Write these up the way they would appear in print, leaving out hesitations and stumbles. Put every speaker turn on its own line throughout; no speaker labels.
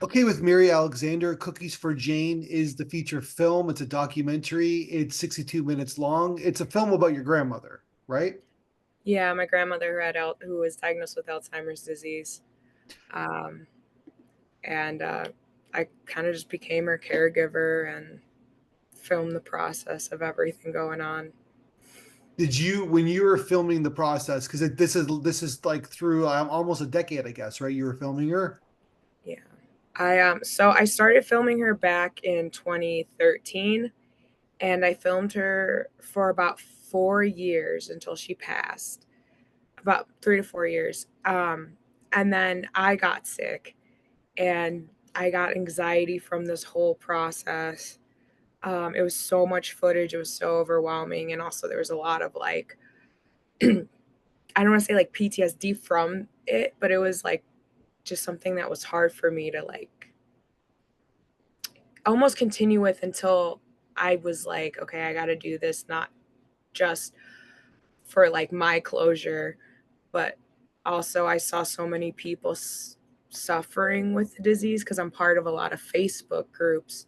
Okay, with Mary Alexander, Cookies for Jane is the feature film. It's a documentary. It's 62 minutes long. It's a film about your grandmother, right?
Yeah, my grandmother who was diagnosed with Alzheimer's disease, um, and I kind of just became her caregiver and filmed the process of everything going on.
Did you, when you were filming the process, because this is like through almost a decade, I guess, right? You were filming her.
Yeah, I started filming her back in 2013, and I filmed her for about 4 years until she passed. About 3 to 4 years, and then I got sick, and I got anxiety from this whole process. It was so much footage. It was so overwhelming. And also there was a lot of like, I don't want to say like PTSD from it, but it was like just something that was hard for me to like almost continue with until I was like, okay, I got to do this, not just for like my closure, but also I saw so many people suffering with the disease because I'm part of a lot of Facebook groups,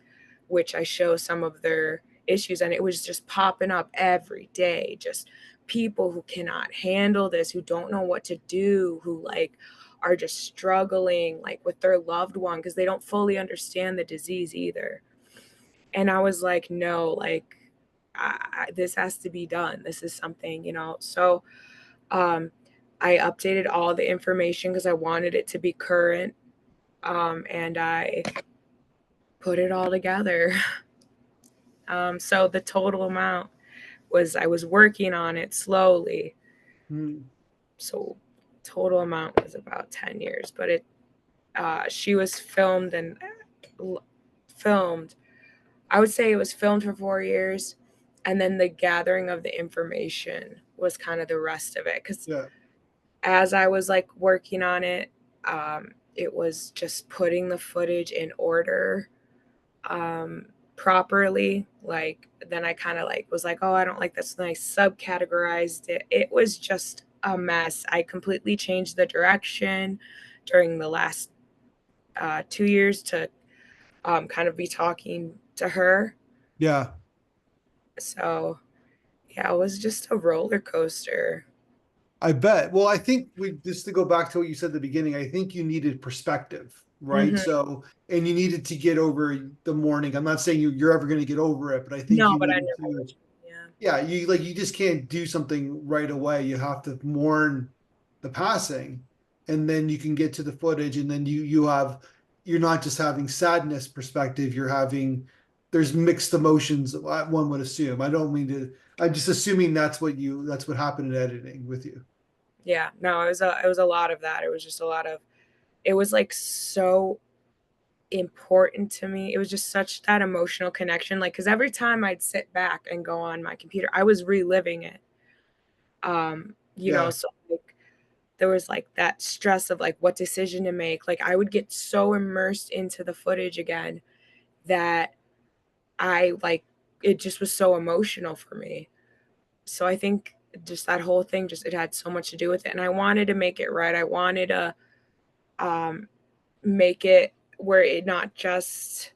which I show some of their issues, and it was just popping up every day. Just people who cannot handle this, who don't know what to do, who like are just struggling like with their loved one because they don't fully understand the disease either. And I was like, no, like this has to be done. This is something, So um, I updated all the information because I wanted it to be current, and I put it all together. So the total amount was I was working on it slowly.
Hmm.
So total amount was about 10 years, but she was filmed. I would say it was filmed for 4 years, and then the gathering of the information was kind of the rest of it. Because
Yeah.
as I was like working on it, it was just putting the footage in order properly. Like then I kind of like was like, oh, I don't like this. And I subcategorized it. It was just a mess. I completely changed the direction during the last 2 years to kind of be talking to her.
Yeah.
So yeah, it was just a roller coaster.
I bet. Well, I think we just to go back to what you said at the beginning, I think you needed perspective, right?
Hmm.
So, and you needed to get over the mourning. I'm not saying you're ever going to get over it, but I think
No,
you
but I
needed
never
to,
would. Yeah.
yeah, you just can't do something right away. You have to mourn the passing, and then you can get to the footage, and then you're not just having sadness perspective, you're having there's mixed emotions, one would assume. I don't mean to, I'm just assuming that's what happened in editing with you.
Yeah. No, it was a lot of that. It was just a lot of it was like so important to me. It was just such that emotional connection. Like, because every time I'd sit back and go on my computer, I was reliving it.
Yeah.
So like there was like that stress of like what decision to make. Like I would get so immersed into the footage again that I like it just was so emotional for me. So I think just that whole thing just it had so much to do with it. And I wanted to make it right. I wanted to um make it where it not just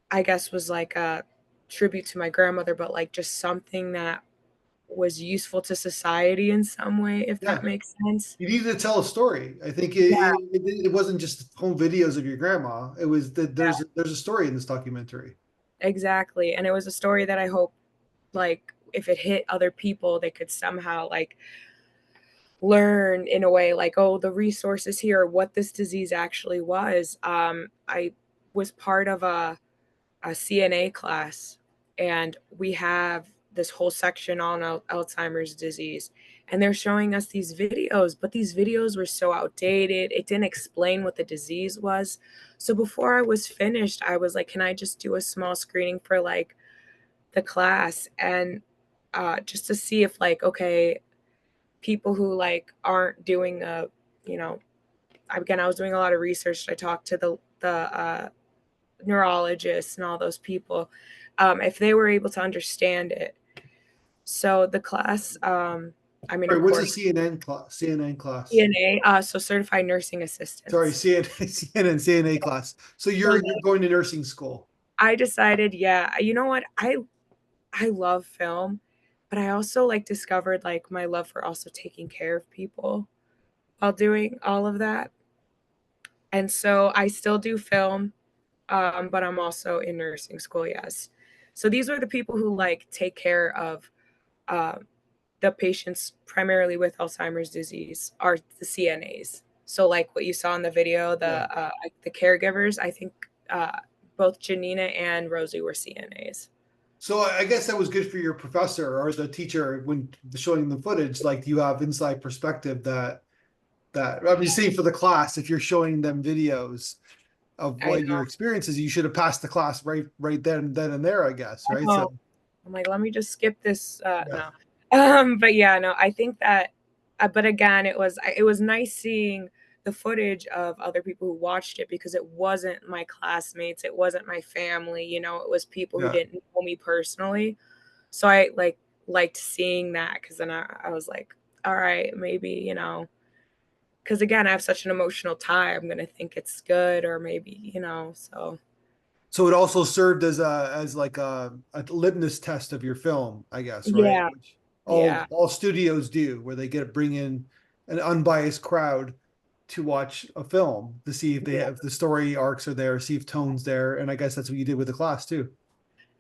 I guess was like a tribute to my grandmother, but like just something that was useful to society in some way, if
Yeah.
that makes sense.
You needed to tell a story. I think
Yeah,
it wasn't just home videos of your grandma. It was that
yeah,
there's a story in this documentary.
exactly. And it was a story that I hope like if it hit other people, they could somehow like learn in a way like, oh, the resources here, what this disease actually was. I was part of a CNA class, and we have this whole section on Alzheimer's disease. And they're showing us these videos, but these videos were so outdated. It didn't explain what the disease was. So before I was finished, I was like, can I just do a small screening for like the class and just to see if like, okay, people who like aren't doing you know, again, I was doing a lot of research. I talked to the neurologists and all those people, if they were able to understand it. So the class, I mean,
All right, what's a
according
CNN class? CNN
to
class.
CNA, so certified nursing
Sorry,
assistants.
CNN, CNN, CNA class. So
So
you're going to nursing school.
I decided, yeah, you know what? I love film, but I also like discovered like my love for also taking care of people while doing all of that. And so I still do film, but I'm also in nursing school, yes. So these are the people who like take care of uh, the patients primarily with Alzheimer's disease are the CNAs. So like what you saw in the video,
Yeah.
the caregivers, I think both Janina and Rosie were CNAs.
So I guess that was good for your professor or the teacher when showing the footage. Like you have inside perspective that I'm just saying for the class, if you're showing them videos of
I
what your
know.
experiences, you should have passed the class right then and there, I guess,
I
right? So
know. I'm like, let me just skip this.
yeah,
No, but yeah, no. I think that, but again, it was nice seeing the footage of other people who watched it because it wasn't my classmates, it wasn't my family. You know, it was people who
yeah.
didn't know me personally. So I liked seeing that because then I was like, all right, maybe because again, I have such an emotional tie. I'm gonna think it's good, or maybe So
So it also served as like a litmus test of your film, I guess, right?
yeah,
Which
yeah,
all studios do, where they bring in an unbiased crowd to watch a film to see if they
yeah.
have the story arcs are there, see if tone's there, and I guess that's what you did with the class too.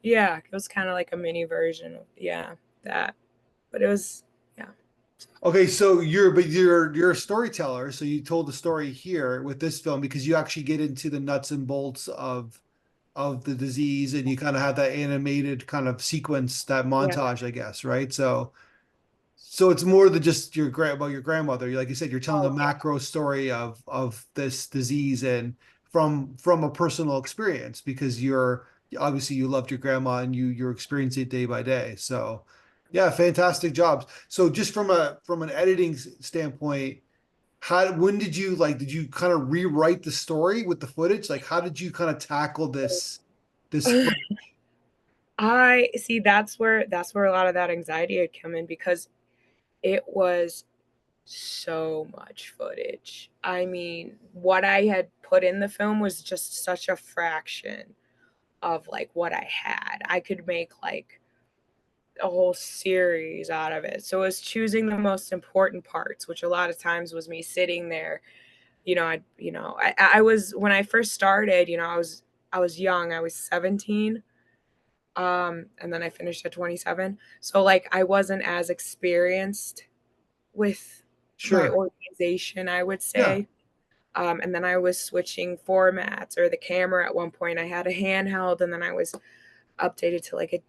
Yeah, it was kinda like a mini version of that, but it was yeah.
Okay, so you're a storyteller, so you told the story here with this film because you actually get into the nuts and bolts of the disease and you kind of have that animated kind of sequence, that
Yeah,
montage, I guess, right? So it's more than just about your grandmother. Like you said, you're telling a
oh, yeah,
macro story of this disease and from a personal experience because you're obviously you loved your grandma and you're experiencing it day by day. So yeah, fantastic jobs. So just from an editing standpoint, how when did you did you kind of rewrite the story with the footage? Like how did you kind of tackle this
yeah.
footage?
I see, that's where a lot of that anxiety had come in because it was so much footage. I mean, what I had put in the film was just such a fraction of, like, what I had. I could make, like, a whole series out of it. So it was choosing the most important parts, which a lot of times was me sitting there. I was when I first started, I was young. I was 17. And then I finished at 27. So like I wasn't as experienced with my
Sure.
organization, I would
Yeah.
say. And then I was switching formats or the camera at one point. I had a handheld and then I was updated to like a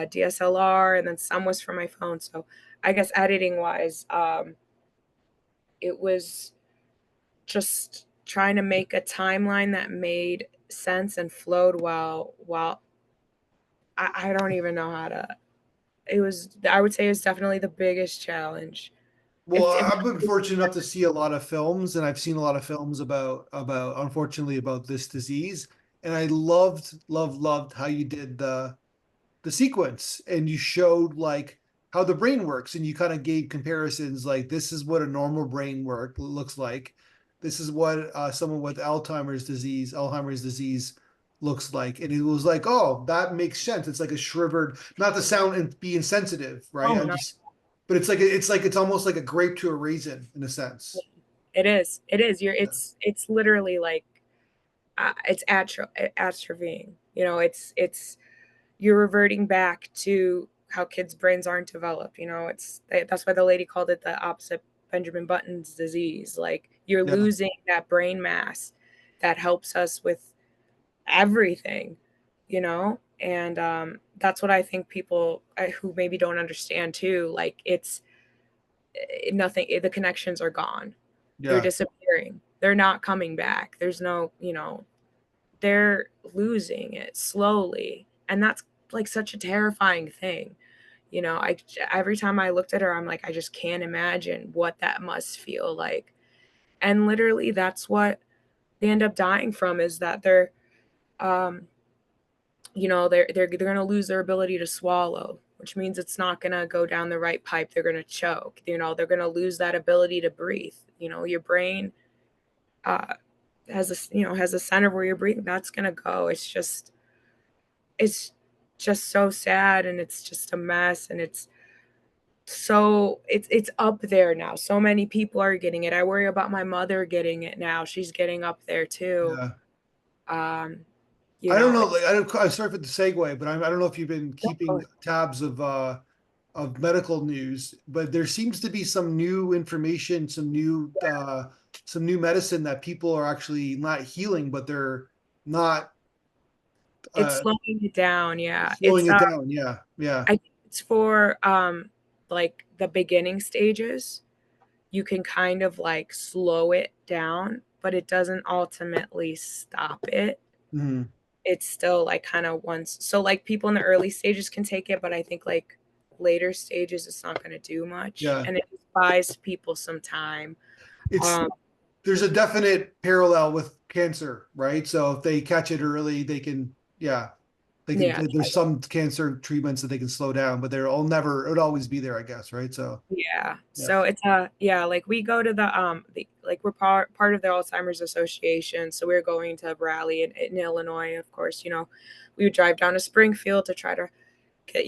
DSLR and then some was from my phone. So I guess editing wise, it was just trying to make a timeline that made sense and flowed while I don't even know how to I would say it was definitely the biggest challenge.
Well, I've been fortunate enough to see a lot of films, and I've seen a lot of films about unfortunately about this disease, and I loved how you did the sequence and you showed like how the brain works and you kind of gave comparisons like this is what a normal brain work looks like, this is what someone with Alzheimer's disease looks like, and it was like, oh, that makes sense. It's like a shrivered, not to sound and be insensitive, right?
Oh,
I'm
no.
just, but it's almost like a grape to a raisin in a sense.
It is. It is.
Yeah,
It's literally like it's atrophying. It's you're reverting back to how kids' brains aren't developed. That's why the lady called it the opposite Benjamin Button's disease. Like you're
yeah,
losing that brain mass that helps us with everything. And that's what I think people who maybe don't understand too. Like it's nothing. The connections are gone. They're
yeah.
disappearing. They're not coming back. There's no, they're losing it slowly. And that's like such a terrifying thing. I every time I looked at her, I'm like, I just can't imagine what that must feel like. And literally that's what they end up dying from is that um they're going to lose their ability to swallow, which means it's not going to go down the right pipe. They're going to choke. They're going to lose that ability to breathe. Your brain uh, has a center where you're breathing. That's going to go. It's just so sad, and it's just a mess, and it's up there now. So many people are getting it. I worry about my mother getting it now. She's getting up there too.
Yeah.
Um,
I don't know. Like, I'm sorry for the segue, but I don't know if you've been keeping
it's
tabs of medical news, but there seems to be some new information, some new medicine that people are actually not healing, but they're not
it's
uh,
slowing it down. Yeah,
slowing it down. Yeah, yeah.
I think it's for like the beginning stages. You can kind of like slow it down, but it doesn't ultimately stop it.
Mhm.
It's still like kind of once, so like people in the early stages can take it, but I think like later stages it's not going to do much,
Yeah.
and it buys people some time.
It's
um
There's a definite parallel with cancer, right? So if they catch it early, they can, yeah, they can.
yeah,
There's some cancer treatments that they can slow down, but they're all never. It would always be there, I guess, right? So
yeah,
yeah,
so it's yeah, like we go to like we're part of the Alzheimer's Association, so we're going to rally in Illinois, of course. We would drive down to Springfield to try to get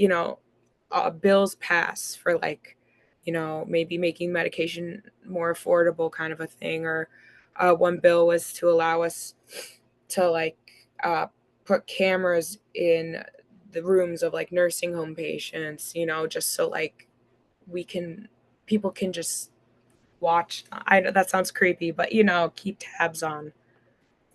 bills pass for like maybe making medication more affordable, kind of a thing. Or one bill was to allow us to like put cameras in the rooms of like nursing home patients, just so like we can people can just watch. I know that sounds creepy, but keep tabs on.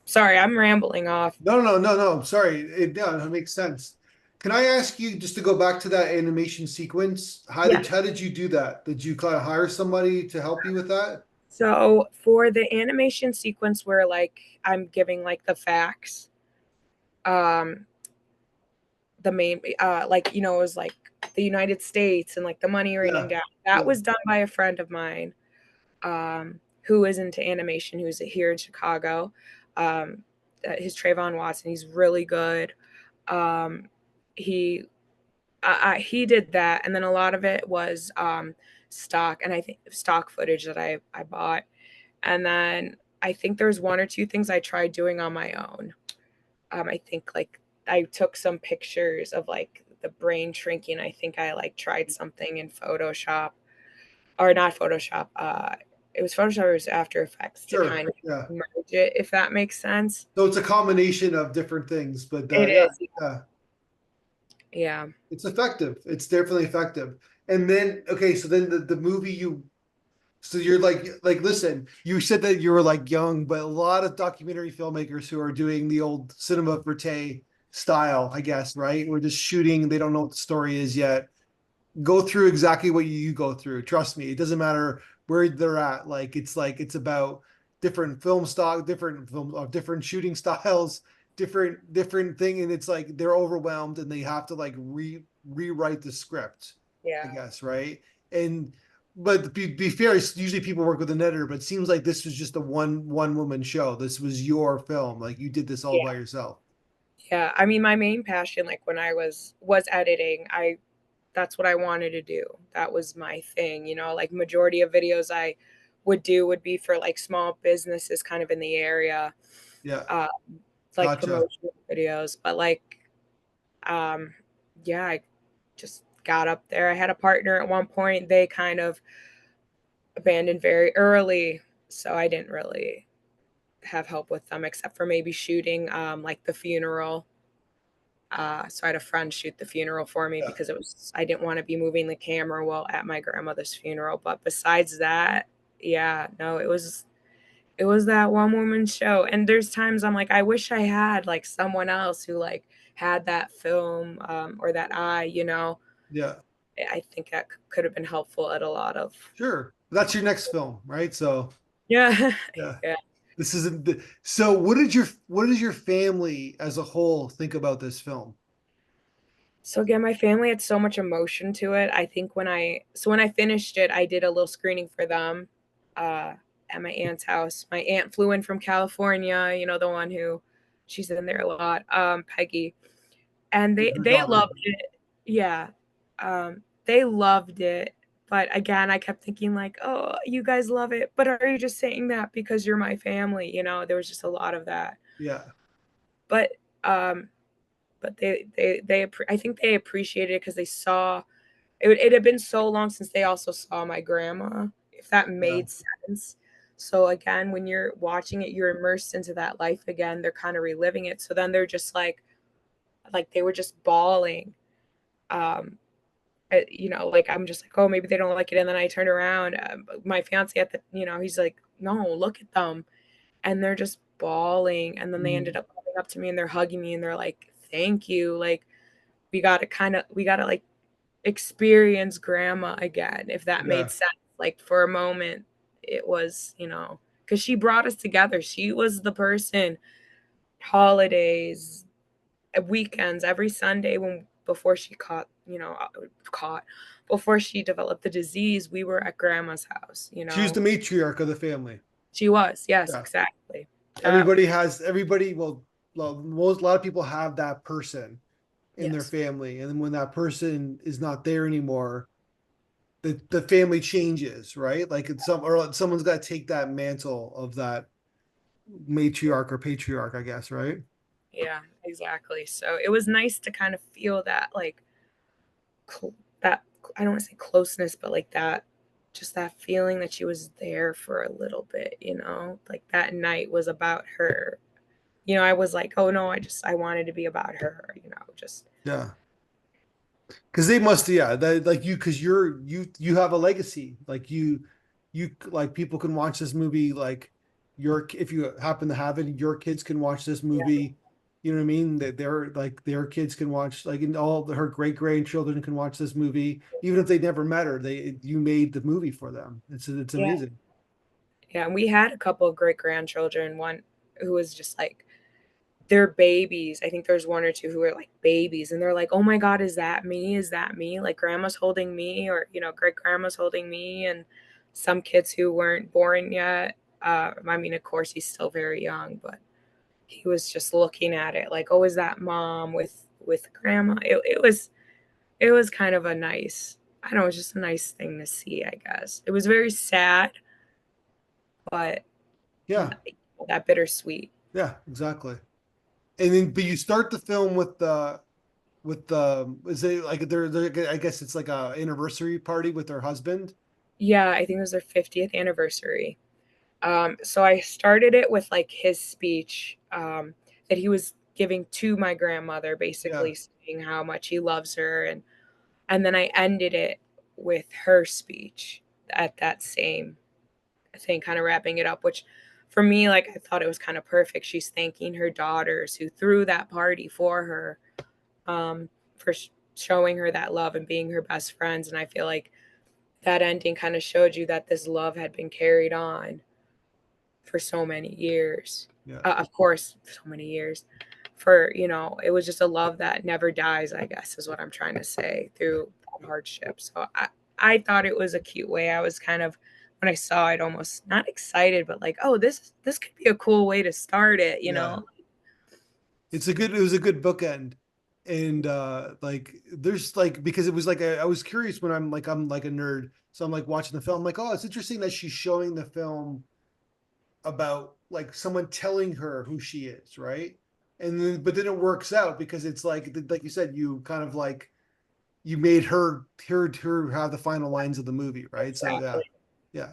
Sorry, I'm rambling off.
no. Sorry, it makes sense. Can I ask you just to go back to that animation sequence?
Yeah.
How did you do that? Did you kind of hire somebody to help you with that?
So for the animation sequence where like I'm giving like the facts, um the main like it was like the United States and like the money raining
Yeah,
down. That
yeah,
was done by a friend of mine, who is into animation, who's here in Chicago. His Trayvon Watson, he's really good. Um, he he did that, and then a lot of it was stock, and I think stock footage that I bought, and then I think there's one or two things I tried doing on my own. I think like I took some pictures of like the brain shrinking. I think I like tried something in Photoshop, or not Photoshop. It was Photoshop, or it was After Effects, to
sure,
kind of
yeah.
merge it, if that makes sense.
So it's a combination of different things, but
It
yeah,
is,
yeah.
yeah.
It's effective. It's definitely effective. And then, okay, so then the movie so you're like, listen, you said that you were like young, but a lot of documentary filmmakers who are doing the old cinema verite style, I guess, right? We're just shooting, they don't know what the story is yet. Go through exactly what you go through. Trust me, it doesn't matter where they're at. Like it's about different film stock, different shooting styles, different thing, and it's like they're overwhelmed and they have to like rewrite the script, I
Yeah.
guess, right? And but be fair, usually people work with an editor, but it seems like this was just a one woman show. This was your film, like you did this all
Yeah.
by yourself.
Yeah. I mean, my main passion, like when I was editing, that's what I wanted to do. That was my thing, like majority of videos I would do would be for like small businesses kind of in the area,
Yeah,
uh, like
gotcha.
promotional videos. But like, um, yeah, I just got up there. I had a partner at one point. They kind of abandoned very early, so I didn't really have help with them except for maybe shooting like the funeral. So I had a friend shoot the funeral for me
Yeah.
because I didn't want to be moving the camera while at my grandmother's funeral. But besides that, yeah, no, it was that one woman show. And there's times I'm like, I wish I had like someone else who like had that film, or that eye.
Yeah.
I think that could have been helpful at a lot of.
Sure. That's your next film, right? So
Yeah.
yeah.
Yeah.
This isn't so what does your family as a whole think about this film?
So again, my family had so much emotion to it. I think when I finished it, I did a little screening for them uh, at my aunt's house. My aunt flew in from California, the one who she's in there a lot, Peggy, and they
Her
they
daughter.
loved it. Yeah, They loved it. But again, I kept thinking like, "Oh, you guys love it, but are you just saying that because you're my family?" You know, there was just a lot of that.
Yeah.
But um but I think they appreciated it because they saw it had been so long since they also saw my grandma, if that
Yeah.
made sense. So again, when you're watching it, you're immersed into that life again. They're kind of reliving it. So then they're just like they were just bawling. Um, you know, like I'm just like, oh, maybe they don't like it. And then I turned around, my fiance at the, you know, he's like, no, look at them, and they're just bawling. And then they ended
Mm.
up coming up to me and they're hugging me and they're like, thank you. Like we gotta like experience grandma again, if that made
Yeah.
sense. Like for a moment, it was, you know, because she brought us together. She was the person, holidays, weekends, every Sunday when before she caught, you know, caught before she developed the disease, we were at grandma's house, you
She was the
know.
matriarch of the family.
She was, yes,
Yeah.
exactly. That
Everybody has everybody. Well, most a lot of people have that person in their
yes.
family, and then when that person is not there anymore, the family changes, right? Like it's someone's got to take that mantle of that matriarch or patriarch, I guess, right?
Yeah, exactly. So it was nice to kind of feel that like that I don't want to say closeness, but like that just that feeling that she was there for a little bit, you know? Like that night was about her. You know, I was like, "Oh no, I wanted to be about her," you know, just
Yeah. Because they must, yeah, that like you, because you have a legacy. Like you like people can watch this movie. Like your if you happen to have it, your kids can watch this
yeah,
movie. You know what I mean? That their kids can watch, like, and all her great grandchildren can watch this movie, even if they never met her. You made the movie for them. It's
yeah,
amazing.
yeah, and we had a couple of great grandchildren, one who was just like they're babies. I think there's one or two who are like babies and they're like, "Oh my God, is that me? Is that me? Like grandma's holding me or, you know, great grandma's holding me." And some kids who weren't born yet. I mean, of course, he's still very young, but he was just looking at it like, "Oh, is that mom with grandma?" It was kind of a nice, I don't know, it was just a nice thing to see, I guess. It was very sad, but
Yeah,
that bittersweet.
yeah, exactly. And then, but you start the film with the is it like they're I guess it's like a anniversary party with her husband.
Yeah, I think it was their 50th anniversary. So I started it with like his speech that he was giving to my grandmother,
Yeah.
basically saying how much he loves her, and then I ended it with her speech at that same thing, kind of wrapping it up, which for me, like I thought it was kind of perfect. She's thanking her daughters who threw that party for her, for showing her that love and being her best friends. And I feel like that ending kind of showed you that this love had been carried on for so many years.
Yeah.
Of course, so many years. For, you know, it was just a love that never dies, I guess, is what I'm trying to say through hardship. So I thought it was a cute way. I was kind of, when I saw it, almost not excited, but like, oh, this could be a cool way to start it, you
Yeah.
know?
It was a good bookend. And like there's like because it was like I was curious when I'm like a nerd. So I'm like watching the film, like, oh, it's interesting that she's showing the film about like someone telling her who she is, right? And then but then it works out because it's like you said, you kind of like you made her have the final lines of the movie, right? So yeah.
Exactly.
Yeah.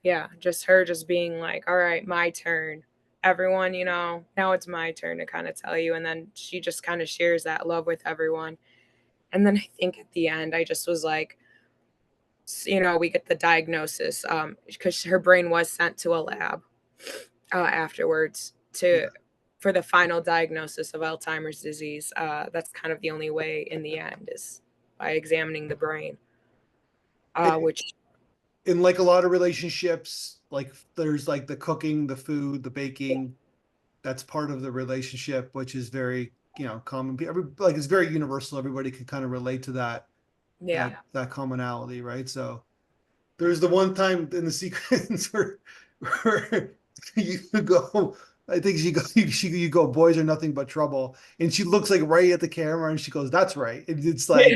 Yeah, just her just being like, all right, my turn. Everyone, you know, now it's my turn to kind of tell you. And then she just kind of shares that love with everyone. And then I think at the end, I just was like, you know, we get the diagnosis because her brain was sent to a lab afterwards to
Yeah.
for the final diagnosis of Alzheimer's disease. That's kind of the only way in the end is by examining the brain, which
In like a lot of relationships, like there's like the cooking, the food, the baking, that's part of the relationship, which is very, common. Like it's very universal. Everybody can kind of relate to
yeah,
that commonality, right? So there's the one time in the sequence where you go, I think you go, boys are nothing but trouble, and she looks like right at the camera and she goes, "That's right." And it's like,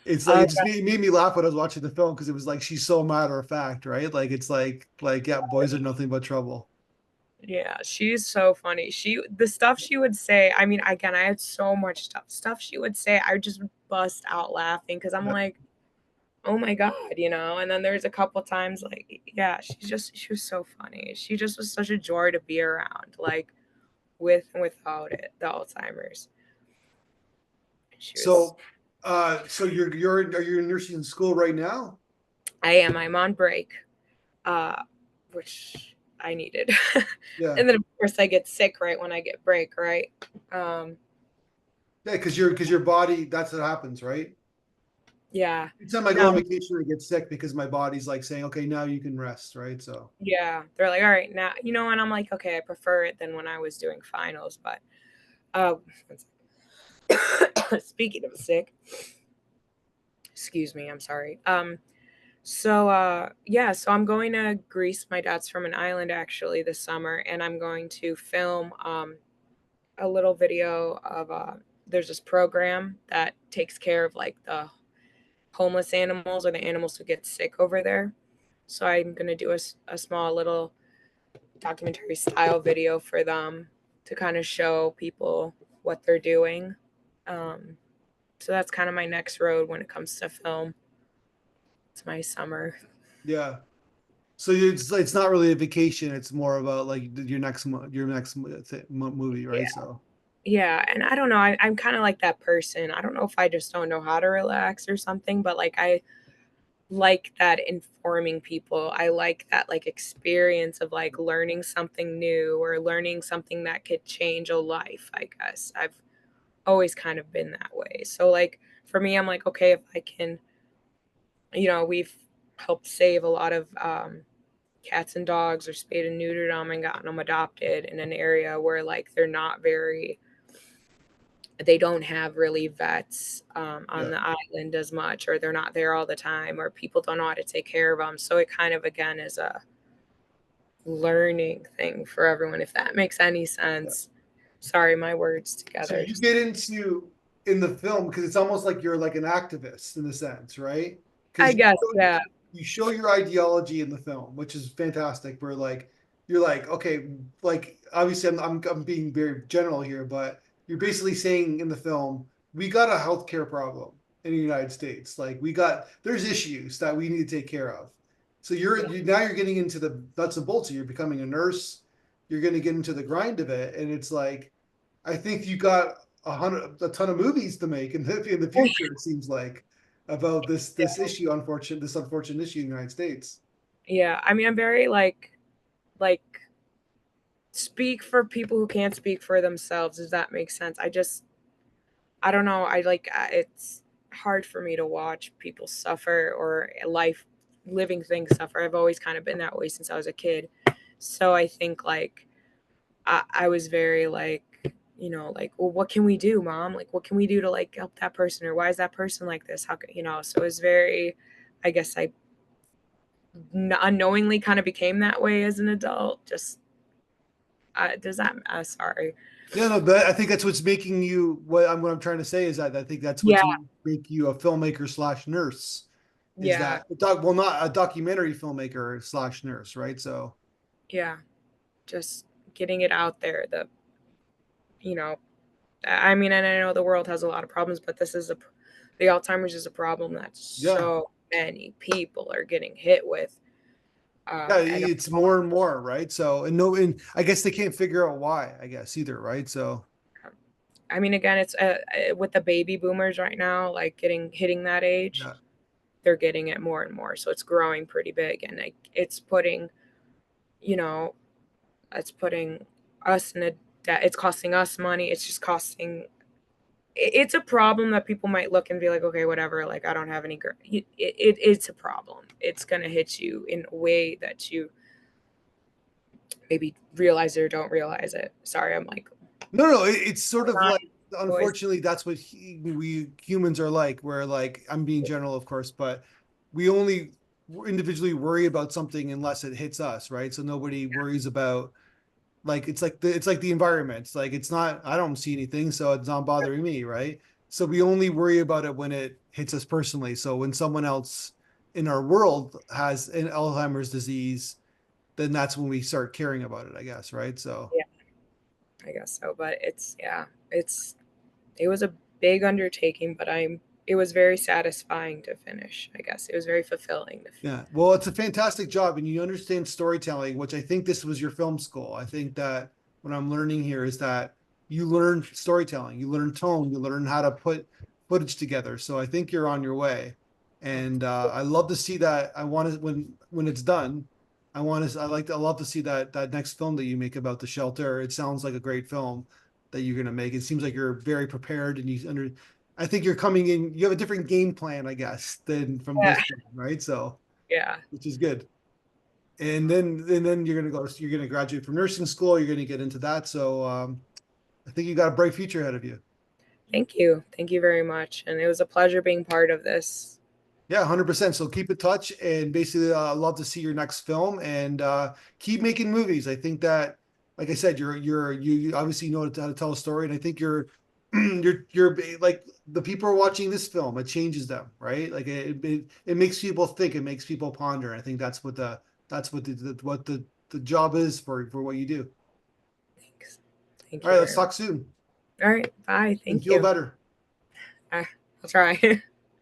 It's like
Uh,
it just made me laugh when I was watching the film because it was like she's so matter of fact, right? Like it's like yeah, boys are nothing but trouble.
yeah, she's so funny. The stuff she would say, I mean, again, I had so much stuff she would say, I would just bust out laughing because I'm
Yeah.
like, oh my God, you know? And then there's a couple times like, yeah, she was so funny. She just was such a joy to be around, like with and without it, the Alzheimer's. She was,
So so you're are you in nursing school right now?
I'm on break, uh, which I needed.
Yeah.
And then of course I get sick right when I get break, right? Um,
Yeah, because your body, that's what happens, right?
yeah.
Anytime I go
Now,
on vacation, I get sick because my body's like saying, okay, now you can rest, right? So
yeah, they're like, all right, now, you know, and I'm like, okay, I prefer it than when I was doing finals, but uh, speaking of sick, excuse me, I'm sorry. Yeah, so I'm going to Greece. My dad's from an island actually this summer, and I'm going to film a little video of there's this program that takes care of like the homeless animals or the animals who get sick over there. So I'm gonna do a small little documentary style video for them to kind of show people what they're doing. Um, so that's kind of my next road when it comes to film. It's my summer.
yeah. So it's not really a vacation. It's more about like your next movie, right? So
Yeah, and I don't know, I'm kinda like that person. I don't know if I just don't know how to relax or something, but, like, I like that informing people. I like that, like, experience of, like, learning something new or learning something that could change a life, I guess. I've always kind of been that way. So, like, for me, I'm like, "Okay, if I can," you know, we've helped save a lot of, cats and dogs or spayed and neutered them and gotten them adopted in an area where, like, they don't have really vets on
yeah,
the island as much, or they're not there all the time, or people don't know how to take care of them. So it kind of, again, is a learning thing for everyone, if that makes any
yeah.
sense. Sorry, my words
So
together.
you get into in the film because it's almost like you're like an activist in a sense, right?
I
Because
guess, yeah.
you show your ideology in the film, which is fantastic. Where like you're like, okay, like obviously I'm being very general here, but you're basically saying in the film we got a healthcare problem in the United States. Like there's issues that we need to take care of. So
Yeah.
now you're getting into the nuts and bolts. You're becoming a nurse. You're going to get into the grind of it, and it's like I think you got a ton of movies to make in the future. It seems like about this issue, this unfortunate issue in the United States.
Yeah. I mean, I'm very like speak for people who can't speak for themselves. Does that make sense? I don't know. It's hard for me to watch people suffer or life living things suffer. I've always kind of been that way since I was a kid. So I think like I was very like, you know, like, well, what can we do, mom? Like, what can we do to like help that person? Or why is that person like this? How can, you know? So it was very, I guess I unknowingly kind of became that way as an adult. Just, does that, sorry.
Yeah, no, but I think that's what's making you what I'm trying to say is that I think that's
Yeah.
what's make you a filmmaker slash nurse is
Yeah.
that well not a documentary filmmaker slash nurse, right? So
Yeah. Just getting it out there. You know, I mean, and I know the world has a lot of problems, but the Alzheimer's is a problem that
yeah,
so many people are getting hit with.
yeah,
And
it's more and more, right? So and no, and I guess they can't figure out why, I guess either, right? So
I mean, again, it's with the baby boomers right now, like hitting that age,
yeah,
they're getting it more and more. So it's growing pretty big, and like it's putting, you know, it's putting us in a debt. It's costing us money. It's just costing. It's a problem that people might look and be like, okay, whatever. Like I don't have any. It's a problem. It's gonna hit you in a way that you maybe realize it or don't realize it. Sorry, I'm like
no, it's sort of like
boys.
unfortunately that's what we humans are like. Where like I'm being general, of course, but we only individually worry about something unless it hits us, right? So nobody worries about like it's like the environment. It's like it's not I don't see anything, so it's not bothering me, right? So we only worry about it when it hits us personally. So when someone else in our world has an Alzheimer's disease, then that's when we start caring about it, I guess, right? So
Yeah, I guess so. But it's, yeah, it was a big undertaking, but it was very satisfying to finish. I guess it was very fulfilling to
yeah, well, it's a fantastic job, and you understand storytelling, which I think this was your film school. I think that what I'm learning here is that you learn storytelling, you learn tone, you learn how to put footage together. So I think you're on your way, and I love to see that. I want to when it's done. I love to see that next film that you make about the shelter. It sounds like a great film that you're gonna make. It seems like you're very prepared and you under. I think you're coming in. You have a different game plan, I guess, than from
yeah.
this film, right? So
Yeah.
which is good. And then you're gonna graduate from nursing school. You're gonna get into that. So I think you got a bright future ahead of you.
Thank you. Thank you very much. And it was a pleasure being part of this.
Yeah, 100%. So keep in touch, and basically, love to see your next film, and keep making movies. I think that, like I said, you obviously know how to tell a story, and I think you're like the people are watching this film. It changes them, right? Like it makes people think, it makes people ponder. I think that's what the job is for what you do.
Thanks. Thank
All
you
right, let's
very much.
talk soon
All right. Bye.
and
Thank
feel
you.
better.
I'll try.